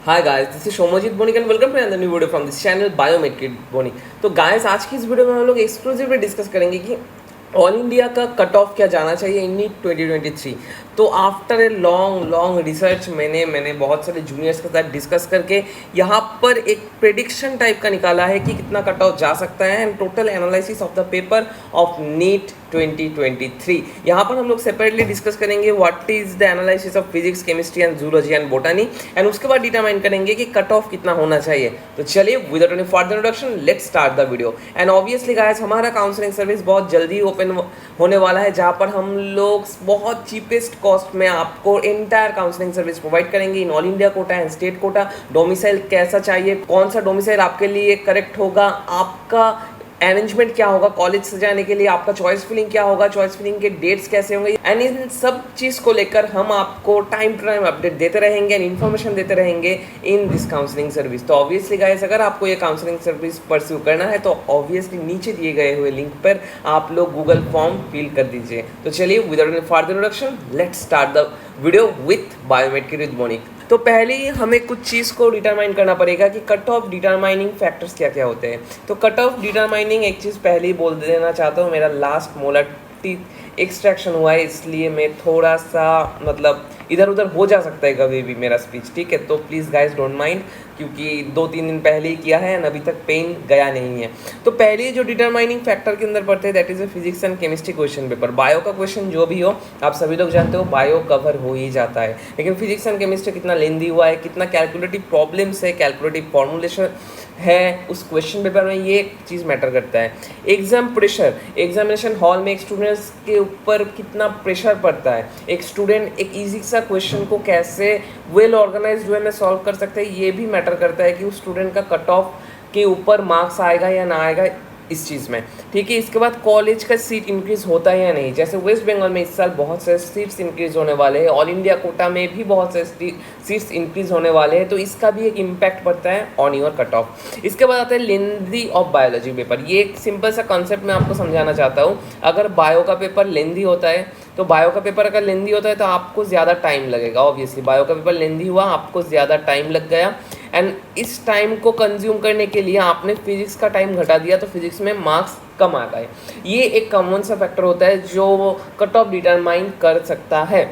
Hi guys, this is Somojit Bonik and welcome to another new video from this channel biometric Bonik. तो guys, आज की इस video में हम लोग एक्सक्लूसिवली डिस्कस करेंगे कि ऑल इंडिया का कट ऑफ क्या जाना चाहिए इन नीट 2023। तो after a long long research मैंने बहुत सारे जूनियर्स के साथ डिस्कस करके यहाँ पर एक प्रेडिक्शन टाइप का निकाला है कि कितना कट ऑफ जा सकता है and total analysis of the paper of NEET 2023। यहाँ पर हम लोग सेपरेटली डिस्कस करेंगे what is the analysis of physics, chemistry and zoology and botany एंड उसके बाद डिटरमाइन करेंगे कि कट ऑफ कितना होना चाहिए। तो चलिए without any further introduction let's start the video. And obviously guys, हमारा काउंसलिंग सर्विस बहुत जल्दी ओपन होने वाला है, जहाँ पर हम लोग बहुत चीपेस्ट कॉस्ट में आपको एंटायर काउंसलिंग सर्विस प्रोवाइड करेंगे in all India quota and state quota. Domicile कैसा चाहिए, कौन सा डोमिसाइल आपके लिए करेक्ट होगा, आपका अरेंजमेंट क्या होगा कॉलेज से जाने के लिए, आपका चॉइस फिलिंग क्या होगा, चॉइस फिलिंग के डेट्स कैसे होंगे एंड इन सब चीज़ को लेकर हम आपको टाइम टू टाइम अपडेट देते रहेंगे एंड इन्फॉर्मेशन देते रहेंगे इन दिस काउंसलिंग सर्विस। तो ऑब्वियसली गाइस, अगर आपको ये काउंसलिंग सर्विस परस्यू करना है तो ऑब्वियसली नीचे दिए गए हुए लिंक पर आप लोग गूगल फॉर्म फिल कर दीजिए। तो चलिए without any further introduction let's start the video with biometric with Boniuk. तो पहले ही हमें कुछ चीज़ को डिटरमाइन करना पड़ेगा कि कट ऑफ डिटरमाइनिंग फैक्टर्स क्या क्या होते हैं। तो कट ऑफ डिटरमाइनिंग एक चीज़ पहले ही बोल देना चाहता हूँ, मेरा लास्ट मोलर टीथ एक्सट्रैक्शन हुआ है, इसलिए मैं थोड़ा सा मतलब इधर उधर हो जा सकता है कभी भी मेरा स्पीच, ठीक है। तो प्लीज़ गाइज डोंट माइंड, क्योंकि 2-3 दिन पहले ही किया है एंड अभी तक पेन गया नहीं है। तो पहले जो डिटरमाइनिंग फैक्टर के अंदर पड़ते हैं that is a physics and chemistry question paper. Bio का क्वेश्चन जो भी हो, आप सभी लोग जानते हो बायो कवर हो ही जाता है, लेकिन फिजिक्स एंड केमिस्ट्री कितना लेंदी हुआ है, कितना कैलकुलेटिव प्रॉब्लम्स है, कैलकुलेटिव फॉर्मुलेशन है उस क्वेश्चन पेपर में, ये चीज़ मैटर करता है। एग्जाम प्रेशर, एग्जामिनेशन हॉल में एक स्टूडेंट्स के ऊपर कितना प्रेशर पड़ता है, एक स्टूडेंट एक ईजी सा क्वेश्चन को कैसे वेल ऑर्गेनाइज्ड वे में सॉल्व कर सकते हैं, ये भी मैटर करता है कि उस स्टूडेंट का कट ऑफ के ऊपर मार्क्स आएगा या ना आएगा इस चीज़ में, ठीक है। इसके बाद कॉलेज का सीट इंक्रीज़ होता है या नहीं, जैसे वेस्ट बंगाल में इस साल बहुत से सीट्स इंक्रीज़ होने वाले हैं, ऑल इंडिया कोटा में भी बहुत से सीट्स इंक्रीज़ होने वाले हैं, तो इसका भी एक इम्पैक्ट पड़ता है ऑन योर कट ऑफ। इसके बाद आता है लेंदी ऑफ बायोलॉजी पेपर। ये एक सिंपल सा कॉन्सेप्ट मैं आपको समझाना चाहता हूँ। अगर बायो का पेपर लेंदी होता है तो बायो का पेपर अगर लेंदी होता है तो आपको ज़्यादा टाइम लगेगा। ऑब्वियसली बायो का पेपर लेंदी हुआ, आपको ज़्यादा टाइम लग गया एंड इस टाइम को कंज्यूम करने के लिए आपने फिजिक्स का टाइम घटा दिया, तो फिजिक्स में मार्क्स कम आ गए। ये एक कॉमन सा फैक्टर होता है जो कट ऑफ डिटरमाइन कर सकता है।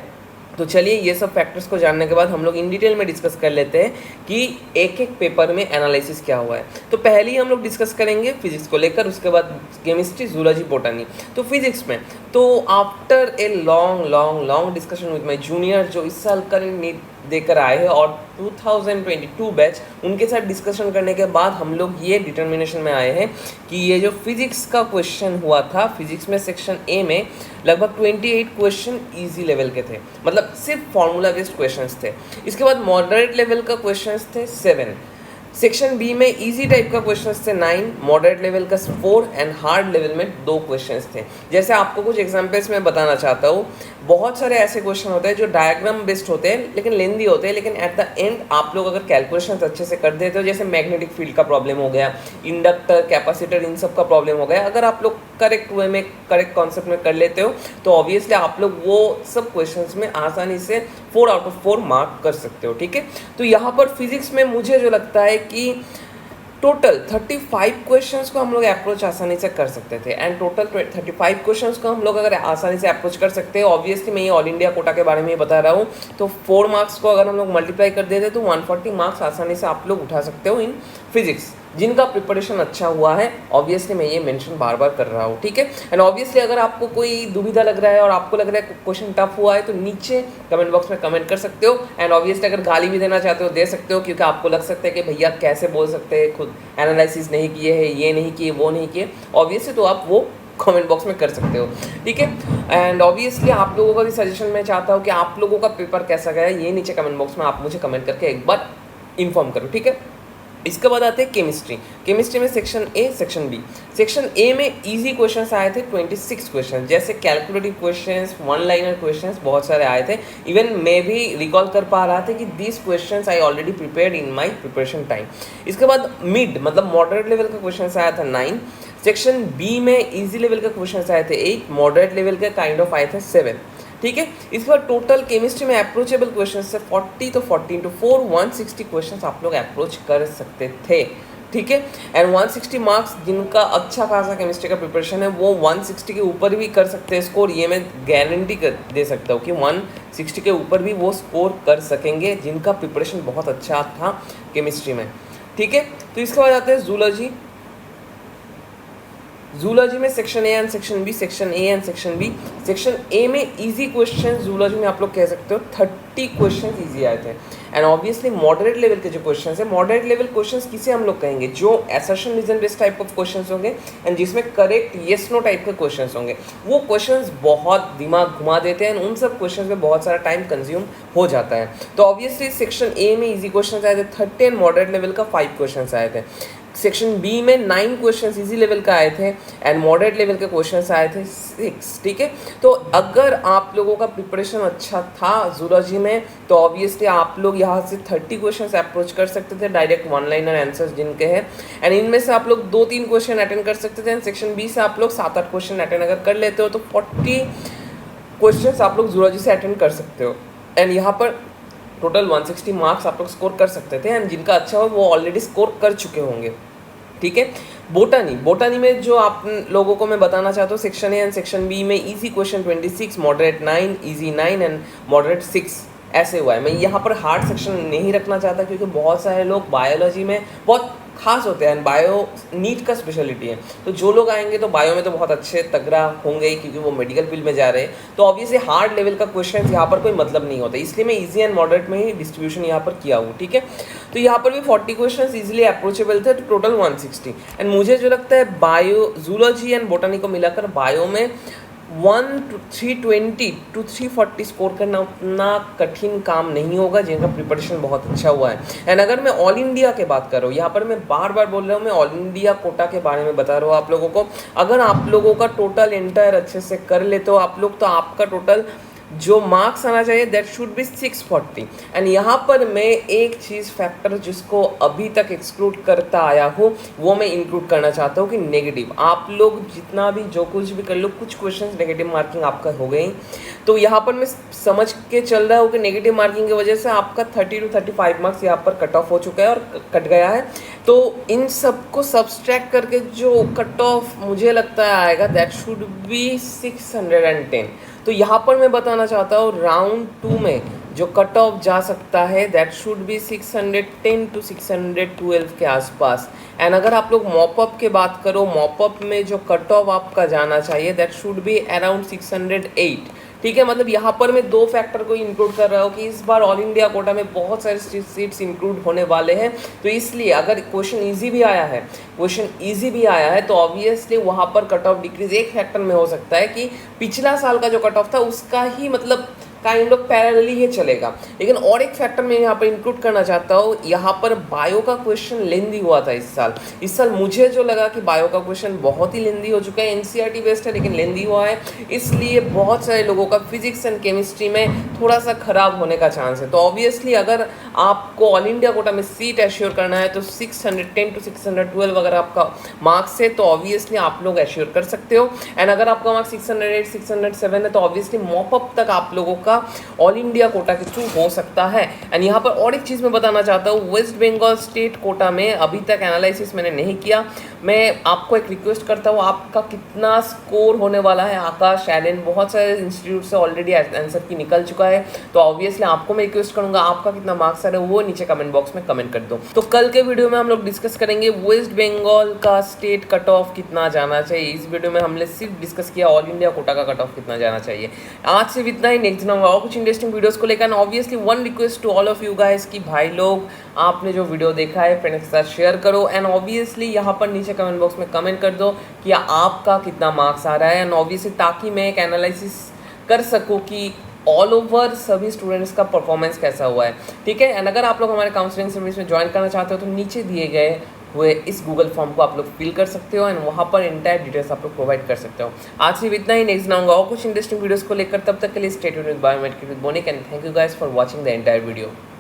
तो चलिए ये सब फैक्टर्स को जानने के बाद हम लोग इन डिटेल में डिस्कस कर लेते हैं कि एक एक पेपर में एनालिसिस क्या हुआ है। तो पहले ही हम लोग डिस्कस करेंगे फिजिक्स को लेकर, उसके बाद केमिस्ट्री, जूलॉजी, बोटानी। तो फिजिक्स में तो after a long long long discussion with my junior जो इस साल करेंट नीट देकर आए हैं और 2022 बैच, उनके साथ डिस्कशन करने के बाद हम लोग ये डिटर्मिनेशन में आए हैं कि ये जो फिजिक्स का क्वेश्चन हुआ था, फिजिक्स में सेक्शन ए में लगभग 28 क्वेश्चन इजी लेवल के थे, मतलब सिर्फ फॉर्मूला बेस्ड क्वेश्चंस थे। इसके बाद मॉडरेट लेवल का क्वेश्चंस थे 7, सेक्शन बी में इजी टाइप का क्वेश्चंस थे 9, मॉडरेट लेवल का 4 एंड हार्ड लेवल में 2 क्वेश्चंस थे। जैसे आपको कुछ एग्जांपल्स मैं बताना चाहता हूँ, बहुत सारे ऐसे क्वेश्चन होते हैं जो डायग्राम बेस्ड होते हैं लेकिन लेंदी होते हैं, लेकिन एट द एंड आप लोग अगर कैलकुलेशंस अच्छे से कर देते हो, जैसे मैग्नेटिक फील्ड का प्रॉब्लम हो गया, इंडक्टर, कैपेसिटर, इन सब का प्रॉब्लम हो गया, अगर आप लोग करेक्ट वे में, करेक्ट कॉन्सेप्ट में कर लेते हो तो ऑब्वियसली आप लोग वो सब क्वेश्चंस में आसानी से 4 आउट ऑफ 4 मार्क कर सकते हो, ठीक है। तो यहाँ पर फिजिक्स में मुझे जो लगता है कि टोटल 35 क्वेश्चंस को हम लोग अप्रोच आसानी से कर सकते थे एंड टोटल 35 क्वेश्चंस को हम लोग अगर आसानी से अप्रोच कर सकते हैं, ऑब्वियसली मैं ये ऑल इंडिया कोटा के बारे में ही बता रहा हूँ, तो 4 मार्क्स को अगर हम लोग मल्टीप्लाई कर देते तो 140 मार्क्स आसानी से आप लोग उठा सकते हो इन फिजिक्स, जिनका प्रिपरेशन अच्छा हुआ है। ऑब्वियसली मैं ये मेंशन बार बार कर रहा हूँ, ठीक है। एंड ऑब्वियसली अगर आपको कोई दुविधा लग रहा है और आपको लग रहा है क्वेश्चन टफ हुआ है तो नीचे कमेंट बॉक्स में कमेंट कर सकते हो एंड ऑब्वियसली अगर गाली भी देना चाहते हो दे सकते हो, क्योंकि आपको लग सकता है कि भैया कैसे बोल सकते हैं, खुद एनालिसिस नहीं किए हैं, ये नहीं किए, वो नहीं किए, ऑब्वियसली तो आप वो कमेंट बॉक्स में कर सकते हो, ठीक है। एंड ऑब्वियसली आप लोगों का भी सजेशन मैं चाहता हूँ कि आप लोगों का पेपर कैसा गया, ये नीचे कमेंट बॉक्स में आप मुझे कमेंट करके एक बार इन्फॉर्म करो, ठीक है। इसके बाद आते हैं केमिस्ट्री। केमिस्ट्री में section A, section B. Section A में इजी क्वेश्चंस आए थे 26 क्वेश्चन, जैसे calculative questions, one liner questions बहुत सारे आए थे। इवन मैं भी रिकॉल कर पा रहा था कि this questions I already prepared in my preparation time. इसके बाद मिड मतलब मॉडरेट लेवल का क्वेश्चंस आया था 9। सेक्शन बी में इजी लेवल का क्वेश्चंस आए थे 8, मॉडरेट लेवल के काइंड ऑफ आए थे 7। ठीक है। इसके बाद टोटल केमिस्ट्री में अप्रोचेबल क्वेश्चन से 40 तो 40 इंटू 4 160 क्वेश्चन आप लोग अप्रोच कर सकते थे, ठीक है। एंड 160 मार्क्स जिनका अच्छा खासा केमिस्ट्री का प्रिपरेशन है वो 160 के ऊपर भी कर सकते हैं स्कोर, ये मैं गारंटी दे सकता हूँ कि 160 के ऊपर भी वो स्कोर कर सकेंगे जिनका प्रिपरेशन बहुत अच्छा था केमिस्ट्री में, ठीक है। तो इसके बाद आते हैं जूलॉजी। जूलॉजी में section A and section B, section A and section B. Section A में इजी क्वेश्चन जूलॉजी में आप लोग कह सकते हो 30 क्वेश्चन इजी आए थे। एंड ऑब्वियसली मॉडरेट लेवल के जो क्वेश्चन है, मॉडरेट लेवल क्वेश्चन किसे हम लोग कहेंगे, जो assertion reason based type of question होंगे एंड जिसमें करेक्ट येस नो टाइप के क्वेश्चन होंगे। वो क्वेश्चन बहुत दिमाग घुमा देते हैं एंड उन सब क्वेश्चन में बहुत सारा टाइम कंज्यूम हो जाता है। तो ऑब्वियसली सेक्शन ए में इजी क्वेश्चन आए थे 30 एंड मॉडरेट लेवल का 5 क्वेश्चन आए थे। सेक्शन बी में 9 क्वेश्चंस इजी लेवल का आए थे एंड मॉडरेट लेवल के क्वेश्चंस आए थे 6, ठीक है। तो अगर आप लोगों का प्रिपरेशन अच्छा था जूलॉजी में तो ऑब्वियसली आप लोग यहाँ से 30 क्वेश्चंस अप्रोच कर सकते थे, डायरेक्ट वन लाइनर आंसर्स जिनके हैं। एंड इनमें से आप लोग 2-3 क्वेश्चन अटेंड कर सकते थे। एंड सेक्शन बी से आप लोग 7-8 क्वेश्चन अटेंड अगर कर लेते हो तो 40 क्वेश्चन आप लोग जूलॉजी से अटेंड कर सकते हो। एंड यहाँ पर टोटल 160 मार्क्स आप लोग स्कोर कर सकते थे एंड जिनका अच्छा हो वो ऑलरेडी स्कोर कर चुके होंगे, ठीक है। बोटानी में जो आप लोगों को मैं बताना चाहता हूँ, section A and section B में easy question 26, moderate 9, easy 9 and moderate 6 ऐसे हुआ है। मैं यहाँ पर हार्ड सेक्शन नहीं रखना चाहता क्योंकि बहुत सारे लोग बायोलॉजी में बहुत खास होते हैं एंड बायो नीट का स्पेशलिटी है। तो जो लोग आएंगे तो बायो में तो बहुत अच्छे तगड़ा होंगे क्योंकि वो मेडिकल फील्ड में जा रहे हैं। तो ऑब्वियसली हार्ड लेवल का क्वेश्चन यहाँ पर कोई मतलब नहीं होता, इसलिए मैं इजी एंड मॉडरेट में ही डिस्ट्रीब्यूशन यहाँ पर किया हूँ, ठीक है। तो यहाँ पर भी 40 क्वेश्चन इजिली अप्रोचेबल थे, तो टोटल 160। एंड मुझे जो लगता है बायो जूलॉजी एंड बोटानी को मिलाकर बायो में 320 to 340 स्कोर करना उतना कठिन काम नहीं होगा जिनका प्रिपरेशन बहुत अच्छा हुआ है। एंड अगर मैं ऑल इंडिया के बात कर रहा हूँ, यहाँ पर मैं बार बार बोल रहा हूँ, मैं ऑल इंडिया कोटा के बारे में बता रहा हूँ आप लोगों को। अगर आप लोगों का टोटल एंटायर अच्छे से कर लेते हो आप लोग, तो आपका टोटल जो मार्क्स आना चाहिए दैट शुड बी 640। एंड यहाँ पर मैं एक चीज़ फैक्टर जिसको अभी तक एक्सक्लूड करता आया हूँ वो मैं इंक्लूड करना चाहता हूँ कि नेगेटिव। आप लोग जितना भी जो कुछ भी कर लो, कुछ क्वेश्चंस नेगेटिव मार्किंग आपका हो गई, तो यहाँ पर मैं समझ के चल रहा हूँ कि नेगेटिव मार्किंग की वजह से आपका 30 to 35 मार्क्स यहाँ पर कट ऑफ हो चुका है और कट गया है। तो इन सबको सब्सट्रैक्ट करके जो कट ऑफ मुझे लगता है आएगा दैट शुड बी 610। तो यहाँ पर मैं बताना चाहता हूँ राउंड 2 में जो कट ऑफ जा सकता है दैट शुड बी 610 to 612 के आसपास। एंड अगर आप लोग मॉपअप के बात करो, मॉपअप में जो कट ऑफ आपका जाना चाहिए दैट शुड बी अराउंड 608, ठीक है। मतलब यहाँ पर मैं 2 फैक्टर को इंक्लूड कर रहा हूँ कि इस बार ऑल इंडिया कोटा में बहुत सारे सीट्स इंक्लूड होने वाले हैं। तो इसलिए अगर क्वेश्चन इजी भी आया है तो ऑब्वियसली वहाँ पर कट ऑफ डिक्रीज एक फैक्टर में हो सकता है कि पिछला साल का जो कट ऑफ था उसका ही मतलब काइंड ऑफ पैरेलली ये चलेगा। लेकिन और एक फैक्टर मैं यहाँ पर इंक्लूड करना चाहता हूँ, यहाँ पर बायो का क्वेश्चन लेंदी हुआ था इस साल मुझे जो लगा कि बायो का क्वेश्चन बहुत ही लेंदी हो चुका है। एनसीईआरटी बेस्ड है लेकिन लेंदी हुआ है, इसलिए बहुत सारे लोगों का फिजिक्स एंड केमिस्ट्री में थोड़ा सा खराब होने का चांस है। तो ऑब्वियसली अगर आपको ऑल इंडिया कोटा में सीट एश्योर करना है तो 610 to 612 अगर आपका मार्क्स है तो ऑब्वियसली आप लोग एश्योर कर सकते हो। एंड अगर आपका मार्क्स 608 607 है तो ऑब्वियसली मॉपअप तक आप लोगों का ऑल इंडिया कोटा के थ्रू हो सकता है। एंड यहाँ पर और एक चीज़ मैं बताना चाहता हूँ, वेस्ट बंगाल स्टेट कोटा में अभी तक एनालिसिस मैंने नहीं किया। मैं आपको एक रिक्वेस्ट करता हूँ, आपका कितना स्कोर होने वाला है, आकाश एलन बहुत सारे इंस्टीट्यूट से ऑलरेडी आंसर की निकल चुका है। तो ऑब्वियसली आपको मैं रिक्वेस्ट करूँगा आपका कितना मार्क्स आ रहा है वो नीचे कमेंट बॉक्स में कमेंट कर दो। तो कल के वीडियो में हम लोग डिस्कस करेंगे वेस्ट बंगाल का स्टेट कट ऑफ कितना जाना चाहिए। इस वीडियो में हमने सिर्फ डिस्कस किया ऑल इंडिया कोटा का कट ऑफ कितना जाना चाहिए। आज सिर्फ इतना ही, नेक्स्ट दिन और कुछ इंटरेस्टिंग वीडियोस को लेकर। Obviously one request to all of you guys कि भाई लोग आपने जो वीडियो देखा है फ्रेंड्स के साथ शेयर करो। एंड ऑब्वियसली यहाँ पर नीचे कमेंट बॉक्स में कमेंट कर दो कि आपका कितना मार्क्स आ रहा है। एंड ऑब्वियसली ताकि मैं एक एनालिसिस कर सकूँ कि ऑल ओवर सभी स्टूडेंट्स का परफॉर्मेंस कैसा हुआ है, ठीक है। एंड अगर आप लोग हमारे काउंसलिंग सर्विस में ज्वाइन करना चाहते हो तो नीचे दिए गए हुए इस गूगल फॉर्म को आप लोग फिल कर सकते हो एंड वहाँ पर एंटायर डिटेल्स आप लोग प्रोवाइड कर सकते हो। आज सिर्फ इतना ही, नेक्स्ट आऊँगा और कुछ इंटरेस्टिंग वीडियोस को लेकर। तब तक के लिए stay tuned with biometric with Boniuk and thank you guys for watching the entire video.